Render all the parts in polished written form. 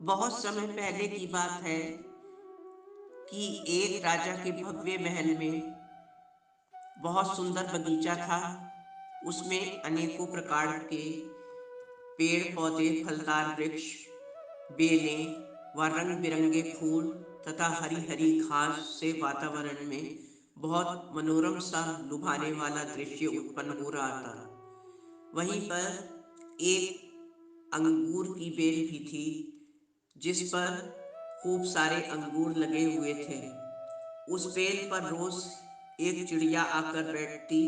बहुत समय पहले की बात है कि एक राजा के भव्य महल में बहुत सुंदर बगीचा था। उसमें अनेकों प्रकार के पेड़ पौधे, फलदार वृक्ष, बेलें व रंग बिरंगे फूल तथा हरी हरी घास से वातावरण में बहुत मनोरम सा लुभाने वाला दृश्य उत्पन्न हो रहा था। वहीं पर एक अंगूर की बेल भी थी, जिस पर खूब सारे अंगूर लगे हुए थे। उस बेल पर रोज एक चिड़िया आकर बैठती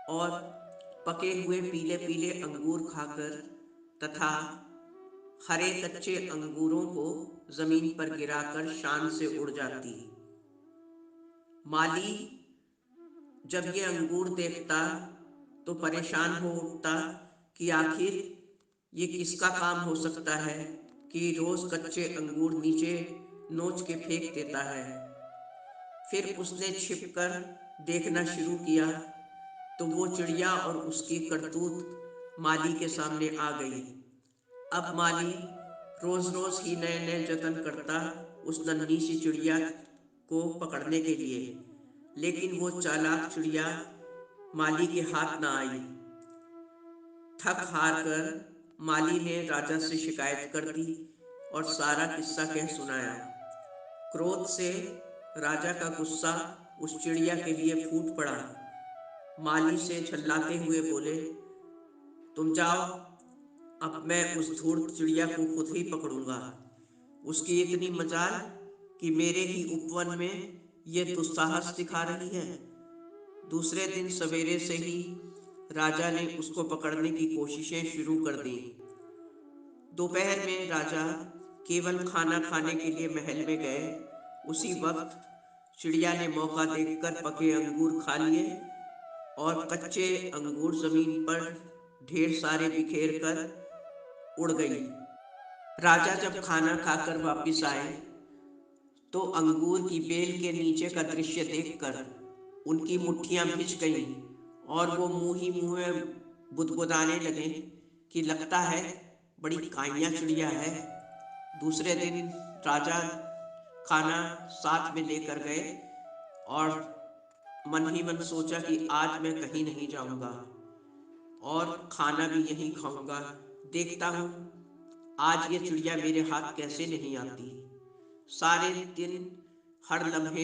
और पके हुए पीले पीले अंगूर खाकर तथा हरे कच्चे अंगूरों को जमीन पर गिराकर शान से उड़ जाती। माली जब ये अंगूर देखता तो परेशान हो उठता कि आखिर ये किसका काम हो सकता है कि रोज कच्चे अंगूर नीचे नोच के फेंक देता है। फिर उसने छिपकर देखना शुरू किया तो वो चिड़िया और उसकी करतूत माली के सामने आ गई। अब माली रोज रोज ही नए नए जतन करता उस नन्ही सी चिड़िया को पकड़ने के लिए, लेकिन वो चालाक चिड़िया माली के हाथ ना आई। थक हार कर माली ने राजा से शिकायत कर दी और सारा किस्सा कह सुनाया। क्रोध से राजा का गुस्सा उस चिड़िया के लिए फूट पड़ा। माली से झल्लाते हुए बोले, तुम जाओ, अब मैं उस धूर्त चिड़िया को खुद ही पकड़ूंगा। उसकी इतनी मजाल कि मेरे ही उपवन में ये दुस्साहस दिखा रही है। दूसरे दिन सवेरे से ही राजा ने उसको पकड़ने की कोशिशें शुरू कर दी। दोपहर में राजा केवल खाना खाने के लिए महल में गए। उसी वक्त चिड़िया ने मौका देखकर पके अंगूर खा लिए और कच्चे अंगूर जमीन पर ढेर सारे बिखेर कर उड़ गई। राजा जब खाना खाकर वापस आए तो अंगूर की बेल के नीचे का दृश्य देखकर उनकी मुट्ठियां भिज गईं और वो मुंह ही मुंह में बुदबुदाने लगे कि लगता है बड़ी काइयां चिड़िया है। दूसरे दिन राजा खाना साथ में लेकर गए और मन ही मन सोचा कि आज मैं कहीं नहीं जाऊंगा और खाना भी यहीं खाऊंगा। देखता हूँ आज ये चिड़िया मेरे हाथ कैसे नहीं आती। सारे दिन हर लम्हे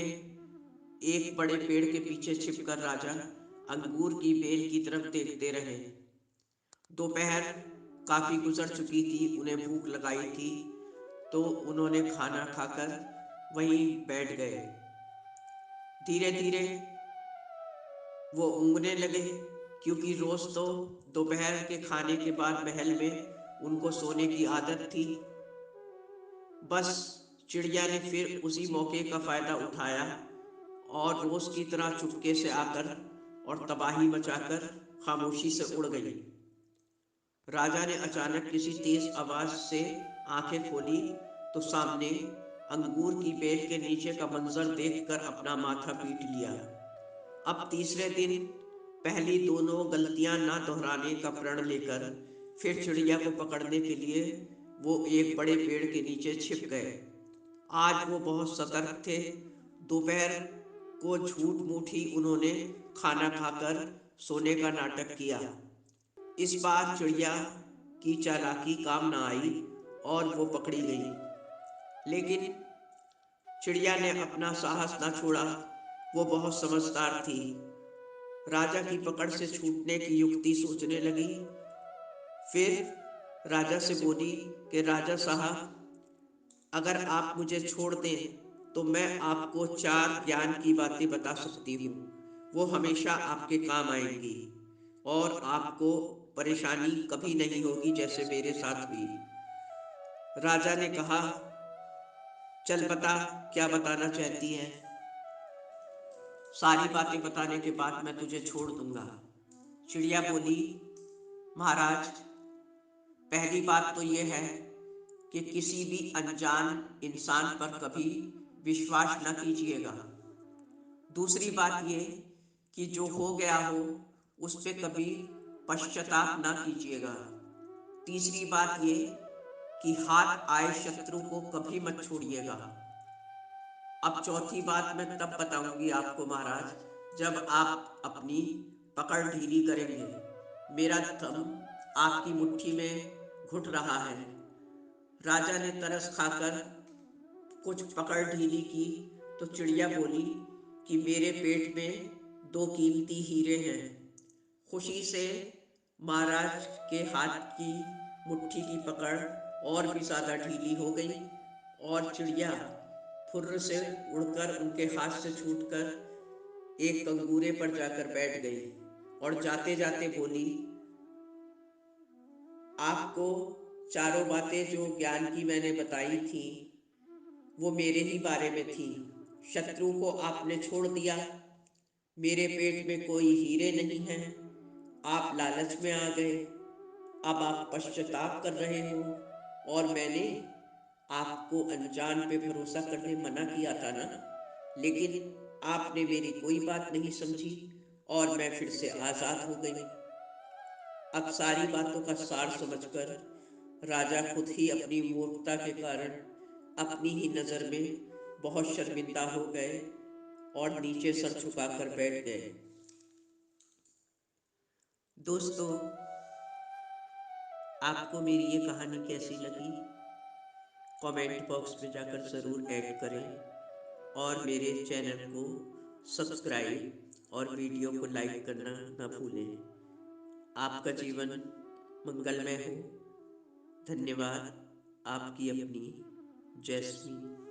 एक बड़े पेड़ के पीछे छिपकर राजा अंगूर की बेल की तरफ देखते रहे। दोपहर काफी गुजर चुकी थी, उन्हें भूख लगाई थी, तो उन्होंने खाना खाकर वहीं बैठ गए। धीरे धीरे वो ऊँघने लगे, क्योंकि रोज तो दोपहर के खाने के बाद महल में उनको सोने की आदत थी। बस चिड़िया ने फिर उसी मौके का फायदा उठाया और रोज की तरह चुपके से आकर और तबाही मचाकर खामोशी से उड़ गई। राजा ने अचानक किसी तेज आवाज से आंखें खोली तो सामने अंगूर की बेल के नीचे का मंजर देखकर अपना माथा पीट लिया। अब तीसरे दिन पहली दोनों गलतियां ना दोहराने का प्रण लेकर फिर चिड़िया को पकड़ने के लिए वो एक बड़े पेड़ के नीचे छिप गए। आज वो बहुत सतर्क थे। दोपहर को झूठ मूठ ही उन्होंने खाना खाकर सोने का नाटक किया। इस बार चिड़िया की चालाकी काम न आई और वो पकड़ी गई। लेकिन चिड़िया ने अपना साहस ना छोड़ा। वो बहुत समझदार थी। राजा की पकड़ से छूटने की युक्ति सोचने लगी। फिर राजा से बोली कि राजा साहब, अगर आप मुझे छोड़ दें तो मैं आपको 4 ज्ञान की बातें बता सकती हूँ। वो हमेशा आपके काम आएंगी और आपको परेशानी कभी नहीं होगी जैसे मेरे साथ हुई। राजा ने कहा, चल बता, क्या बताना चाहती है। सारी बातें बताने के बाद मैं तुझे छोड़ दूंगा। चिड़िया बोली, महाराज, पहली बात तो यह है कि किसी भी अनजान इंसान पर कभी विश्वास न कीजिएगा। दूसरी बात ये कि जो हो गया हो उस पे कभी पश्चाताप ना कीजिएगा। तीसरी बात ये कि हाथ आए शत्रु को कभी मत छोड़िएगा। अब चौथी बात मैं तब बताऊंगी आपको महाराज, जब आप अपनी पकड़ ढीली करेंगे। मेरा थंब आपकी मुट्ठी में घुट रहा है। राजा ने तरस खाकर कुछ पकड़ ढीली की तो चिड़िया बोली कि मेरे पेट में 2 कीमती हीरे हैं। खुशी से महाराज के हाथ की मुट्ठी की पकड़ और भी ज़्यादा ढीली हो गई और चिड़िया फुर्र से उड़कर उनके हाथ से छूटकर एक कंगूरे पर जाकर बैठ गई और जाते जाते बोली, आपको चारों बातें जो ज्ञान की मैंने बताई थी वो मेरे ही बारे में थी। शत्रु को आपने छोड़ दिया, मेरे पेट में कोई हीरे नहीं हैं, आप लालच में आ गए, अब आप पश्चाताप कर रहे हो और मैंने आपको अनजान पे भरोसा करने मना किया था ना, लेकिन आपने मेरी कोई बात नहीं समझी और मैं फिर से आज़ाद हो गई। अब सारी बातों का सार समझकर राजा खुद ही अपनी मूर्खता के कारण अपनी ही नज़र में बहुत शर्मिंदा हो गए और नीचे सर झुकाकर बैठ गए। दोस्तों, आपको मेरी ये कहानी कैसी लगी? कमेंट बॉक्स में जाकर ज़रूर ऐड करें और मेरे चैनल को सब्सक्राइब और वीडियो को लाइक करना ना भूलें। आपका जीवन मंगलमय हो। धन्यवाद। आपकी अपनी जैस्मी।